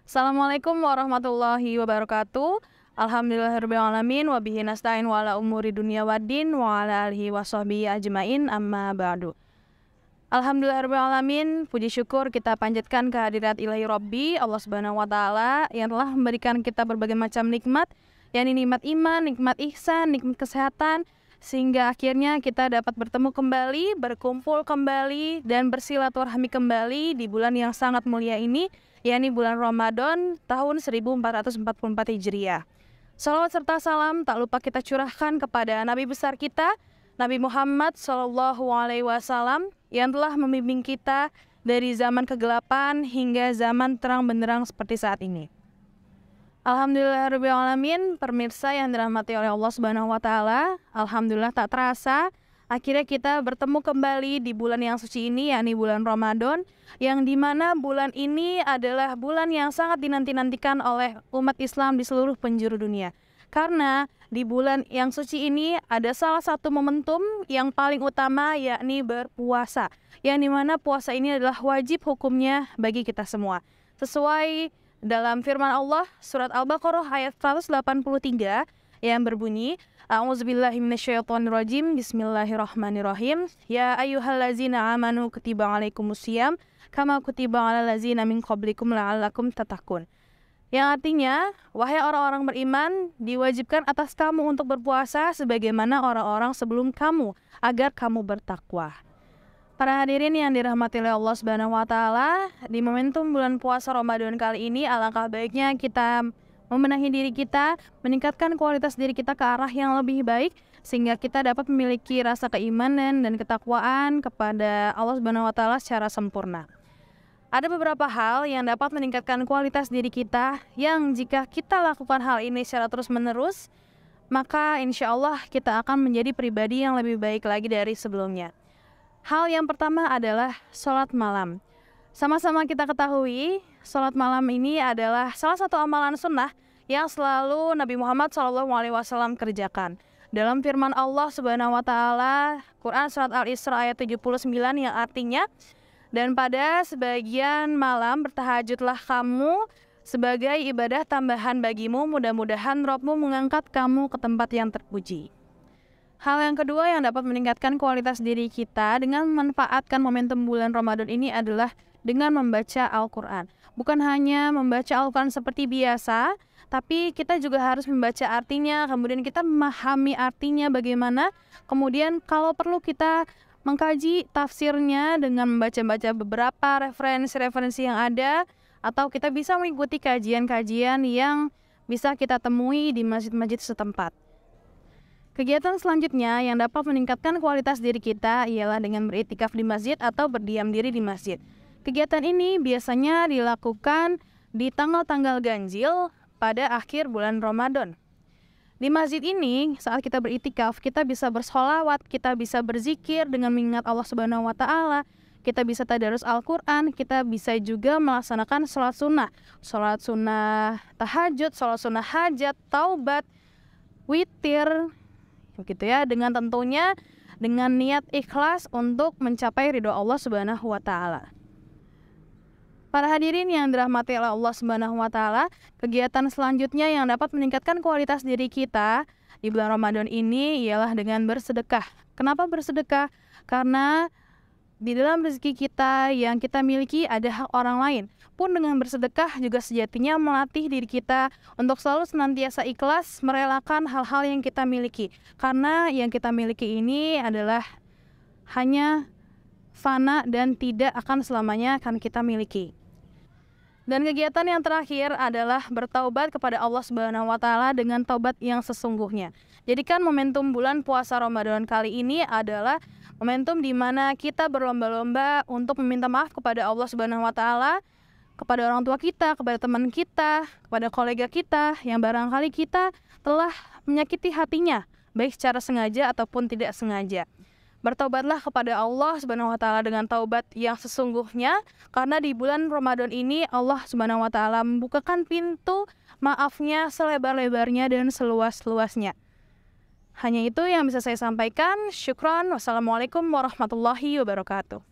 Assalamualaikum warahmatullahi wabarakatuh. Alhamdulillahirrahmanirrahim. Wabihi nasta'in wa ala umuri dunia waddin wa ala alihi wa sahbihi ajmain amma ba'du. Alhamdulillahirrahmanirrahim. Puji syukur kita panjatkan kehadirat ilahi Rabbi Allah Subhanahu wa Ta'ala yang telah memberikan kita berbagai macam nikmat, yakni nikmat iman, nikmat ihsan, nikmat kesehatan, sehingga akhirnya kita dapat bertemu kembali, berkumpul kembali, dan bersilaturahmi kembali di bulan yang sangat mulia ini, yakni bulan Ramadan tahun 1444 Hijriah. Salawat serta salam tak lupa kita curahkan kepada Nabi besar kita, Nabi Muhammad SAW, yang telah membimbing kita dari zaman kegelapan hingga zaman terang benderang seperti saat ini. Alhamdulillahirrahmanirrahim, pemirsa yang dirahmati oleh Allah Subhanahu wa Ta'ala. Alhamdulillah tak terasa akhirnya kita bertemu kembali di bulan yang suci ini, yakni bulan Ramadan, yang dimana bulan ini adalah bulan yang sangat dinanti-nantikan oleh umat Islam di seluruh penjuru dunia. Karena di bulan yang suci ini ada salah satu momentum yang paling utama, yakni berpuasa, yang dimana puasa ini adalah wajib hukumnya bagi kita semua. Sesuai dalam firman Allah surat Al-Baqarah ayat 183 yang berbunyi, A'udzubillahi minasyaitonirrajim, Bismillahirrahmanirrahim. Ya ayyuhallazina amanu kutiba alaikumusiyam kama kutiba alal ladzina min qablikum la'allakum tattaqun. Yang artinya, wahai orang-orang beriman, diwajibkan atas kamu untuk berpuasa sebagaimana orang-orang sebelum kamu, agar kamu bertakwa. Para hadirin yang dirahmati oleh Allah Subhanahu wa Ta'ala, di momentum bulan puasa Ramadan kali ini alangkah baiknya kita membenahi diri kita, meningkatkan kualitas diri kita ke arah yang lebih baik, sehingga kita dapat memiliki rasa keimanan dan ketakwaan kepada Allah Subhanahu wa Ta'ala secara sempurna. Ada beberapa hal yang dapat meningkatkan kualitas diri kita, yang jika kita lakukan hal ini secara terus-menerus, maka insya Allah kita akan menjadi pribadi yang lebih baik lagi dari sebelumnya. Hal yang pertama adalah sholat malam. Sama-sama kita ketahui, sholat malam ini adalah salah satu amalan sunnah yang selalu Nabi Muhammad SAW kerjakan. Dalam firman Allah Subhanahu wa Ta'ala, Quran surat Al-Isra ayat 79 yang artinya, dan pada sebagian malam bertahajudlah kamu sebagai ibadah tambahan bagimu, mudah-mudahan Rabbmu mengangkat kamu ke tempat yang terpuji. Hal yang kedua yang dapat meningkatkan kualitas diri kita dengan memanfaatkan momentum bulan Ramadan ini adalah dengan membaca Al-Quran. Bukan hanya membaca Al-Quran seperti biasa, tapi kita juga harus membaca artinya, kemudian kita memahami artinya bagaimana, kemudian kalau perlu kita mengkaji tafsirnya dengan membaca-baca beberapa referensi-referensi yang ada, atau kita bisa mengikuti kajian-kajian yang bisa kita temui di masjid-masjid setempat. Kegiatan selanjutnya yang dapat meningkatkan kualitas diri kita ialah dengan beriktikaf di masjid atau berdiam diri di masjid. Kegiatan ini biasanya dilakukan di tanggal-tanggal ganjil pada akhir bulan Ramadan. Di masjid ini, saat kita beriktikaf, kita bisa bersholawat, kita bisa berzikir dengan mengingat Allah Subhanahu wa Ta'ala, kita bisa tadarus Al-Quran, kita bisa juga melaksanakan sholat sunnah tahajud, sholat sunnah hajat, taubat, witir, begitu ya, dengan tentunya dengan niat ikhlas untuk mencapai ridho Allah Subhanahu wa Ta'ala. Para hadirin yang dirahmati oleh Allah Subhanahu wa Ta'ala, kegiatan selanjutnya yang dapat meningkatkan kualitas diri kita di bulan Ramadan ini ialah dengan bersedekah. Kenapa bersedekah? Karena di dalam rezeki kita yang kita miliki ada hak orang lain. Pun dengan bersedekah juga sejatinya melatih diri kita untuk selalu senantiasa ikhlas merelakan hal-hal yang kita miliki. Karena yang kita miliki ini adalah hanya fana dan tidak akan selamanya akan kita miliki. Dan kegiatan yang terakhir adalah bertaubat kepada Allah Subhanahu wa Ta'ala dengan taubat yang sesungguhnya. Jadikan momentum bulan puasa Ramadan kali ini adalah momentum di mana kita berlomba-lomba untuk meminta maaf kepada Allah Subhanahu wa Ta'ala, kepada orang tua kita, kepada teman kita, kepada kolega kita yang barangkali kita telah menyakiti hatinya, baik secara sengaja ataupun tidak sengaja. Bertaubatlah kepada Allah Subhanahu wa Ta'ala dengan taubat yang sesungguhnya, karena di bulan Ramadan ini Allah Subhanahu wa Ta'ala membukakan pintu maafnya selebar-lebarnya dan seluas-luasnya. Hanya itu yang bisa saya sampaikan. Syukran. Wassalamualaikum warahmatullahi wabarakatuh.